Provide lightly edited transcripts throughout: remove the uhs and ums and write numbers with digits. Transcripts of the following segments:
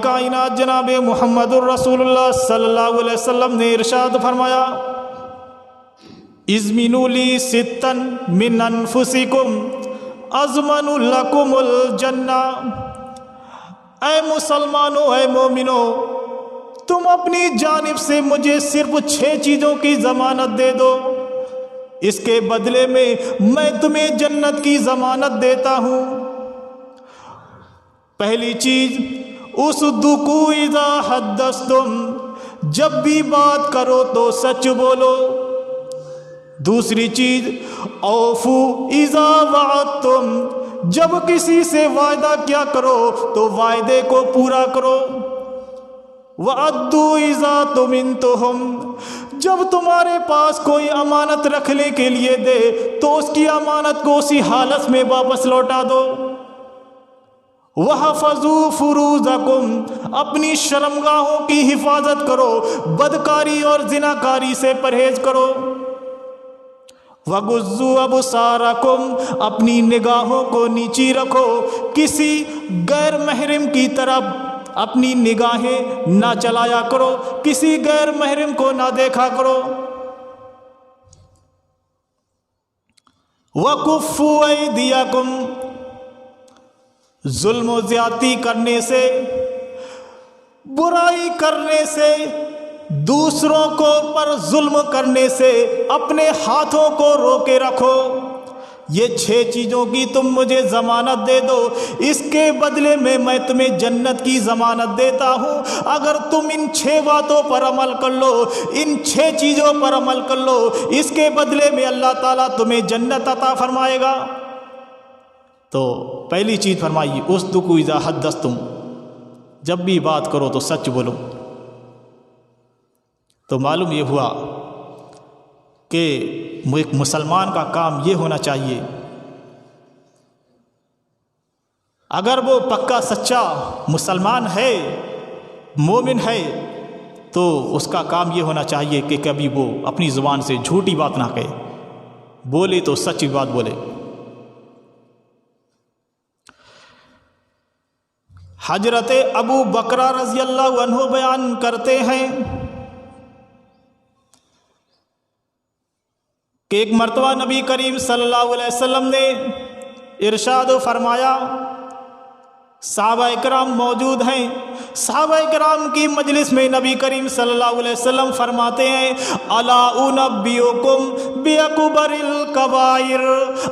کائنات جناب محمد الرسول اللہ صلی اللہ علیہ وسلم نے ارشاد فرمایا، اضمنوا لی ستن من انفسکم اضمن لکم الجنہ۔ اے مسلمانوں، اے مومنوں، تم اپنی جانب سے مجھے صرف 6 چیزوں کی ضمانت دے دو، اس کے بدلے میں تمہیں جنت کی ضمانت دیتا ہوں۔ پہلی چیز، اصدقوا اذا حدثتم، جب بھی بات کرو تو سچ بولو۔ دوسری چیز، اوفوا اذا وعدتم، جب کسی سے وعدہ کیا کرو تو وعدے کو پورا کرو۔ وَأَدُّوا اِذَا تُمِنْتُمْ، جب تمہارے پاس کوئی امانت رکھنے کے لیے دے تو اس کی امانت کو اسی حالت میں واپس لوٹا دو۔ وَحَفَظُوا فُرُوجَكُمْ، اپنی شرمگاہوں کی حفاظت کرو، بدکاری اور زناکاری سے پرہیز کرو۔ وَغُضُّوا أَبْصَارَكُمْ، اپنی نگاہوں کو نیچی رکھو، کسی غیر محرم کی طرف اپنی نگاہیں نہ چلایا کرو، کسی غیر محرم کو نہ دیکھا کرو۔ وَكُفُّوا أَيْدِيَكُمْ، ظلم و زیادتی کرنے سے، برائی کرنے سے، دوسروں کو پر ظلم کرنے سے اپنے ہاتھوں کو روکے رکھو۔ یہ 6 چیزوں کی تم مجھے ضمانت دے دو، اس کے بدلے میں تمہیں جنت کی ضمانت دیتا ہوں۔ اگر تم ان 6 باتوں پر عمل کر لو، ان 6 چیزوں پر عمل کر لو، اس کے بدلے میں اللہ تعالیٰ تمہیں جنت عطا فرمائے گا۔ تو پہلی چیز فرمائی، اصدقوا اذا حدثتم، جب بھی بات کرو تو سچ بولو۔ تو معلوم یہ ہوا کہ ایک مسلمان کا کام یہ ہونا چاہیے، اگر وہ پکا سچا مسلمان ہے، مومن ہے، تو اس کا کام یہ ہونا چاہیے کہ کبھی وہ اپنی زبان سے جھوٹی بات نہ کہے، بولے تو سچی بات بولے۔ حضرت ابو بکر رضی اللہ عنہ بیان کرتے ہیں کہ ایک مرتبہ نبی کریم صلی اللہ علیہ وسلم نے ارشاد فرمایا، صحابہ اکرام موجود ہیں، صحابہ اکرام کی مجلس میں نبی کریم صلی اللہ علیہ وسلم فرماتے ہیں، الا انبئکم باکبر الکبائر،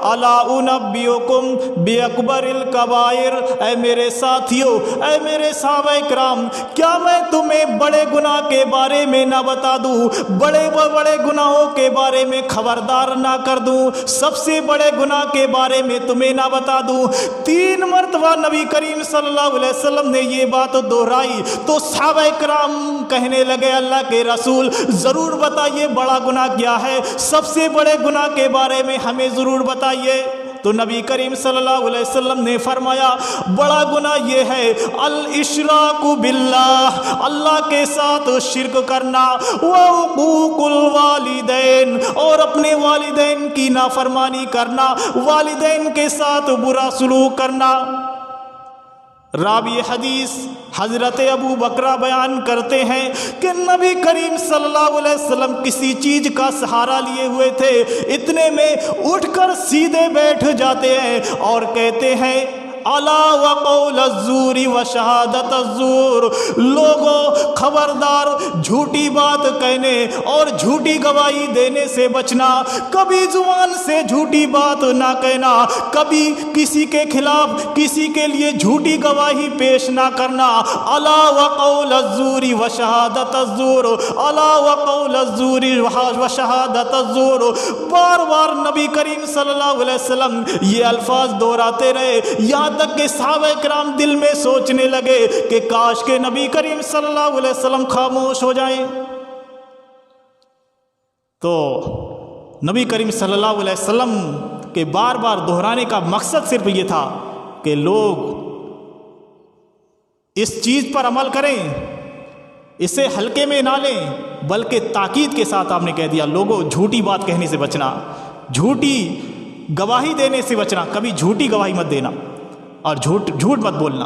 الا انبئکم باکبر الکبائر، اے میرے ساتھیو، اے میرے صحابہ اکرام، کیا میں تمہیں بڑے گناہ کے بارے میں نہ بتا دوں، بڑے گناہوں کے بارے میں خبردار نہ کر دوں، سب سے بڑے گناہ کے بارے میں تمہیں نہ بتا دوں۔ 3 مرتبہ نبی کریم صلی اللہ علیہ وسلم نے یہ بات دہرائی تو صحابہ کرام کہنے لگے، اللہ کے رسول ضرور بتائیے بڑا گناہ کیا ہے، سب سے بڑے گناہ کے بارے میں ہمیں ضرور بتائیے۔ تو نبی کریم صلی اللہ علیہ وسلم نے فرمایا، بڑا گناہ یہ ہے الاشراک باللہ، اللہ کے ساتھ شرک کرنا، وعقوق الوالدین، اور اپنے والدین کی نافرمانی کرنا، والدین کے ساتھ برا سلوک کرنا۔ راوی حدیث حضرت ابو بکرہ بیان کرتے ہیں کہ نبی کریم صلی اللہ علیہ وسلم کسی چیز کا سہارا لیے ہوئے تھے، اتنے میں اٹھ کر سیدھے بیٹھ جاتے ہیں اور کہتے ہیں، الا وقول الزور وشہادت الزور، لوگوں خبردار جھوٹی بات کہنے اور جھوٹی گواہی دینے سے بچنا، کبھی زبان سے جھوٹی بات نہ کہنا، کبھی کسی کے خلاف کسی کے لیے جھوٹی گواہی پیش نہ کرنا۔ الا وقول الزور وشہادت الزور، الا وقول الزور وشہادت الزور، بار بار نبی کریم صلی اللہ علیہ وسلم یہ الفاظ دہراتے رہے، یہاں تک کہ صحابہ کرام دل میں سوچنے لگے کہ کاش کہ نبی کریم صلی اللہ علیہ وسلم خاموش ہو جائیں۔ تو نبی کریم صلی اللہ علیہ وسلم کے بار بار دہرانے کا مقصد صرف یہ تھا کہ لوگ اس چیز پر عمل کریں، اسے ہلکے میں نہ لیں، بلکہ تاکید کے ساتھ آپ نے کہہ دیا، لوگوں جھوٹی بات کہنے سے بچنا، جھوٹی گواہی دینے سے بچنا، کبھی جھوٹی گواہی مت دینا اور جھوٹ مت بولنا۔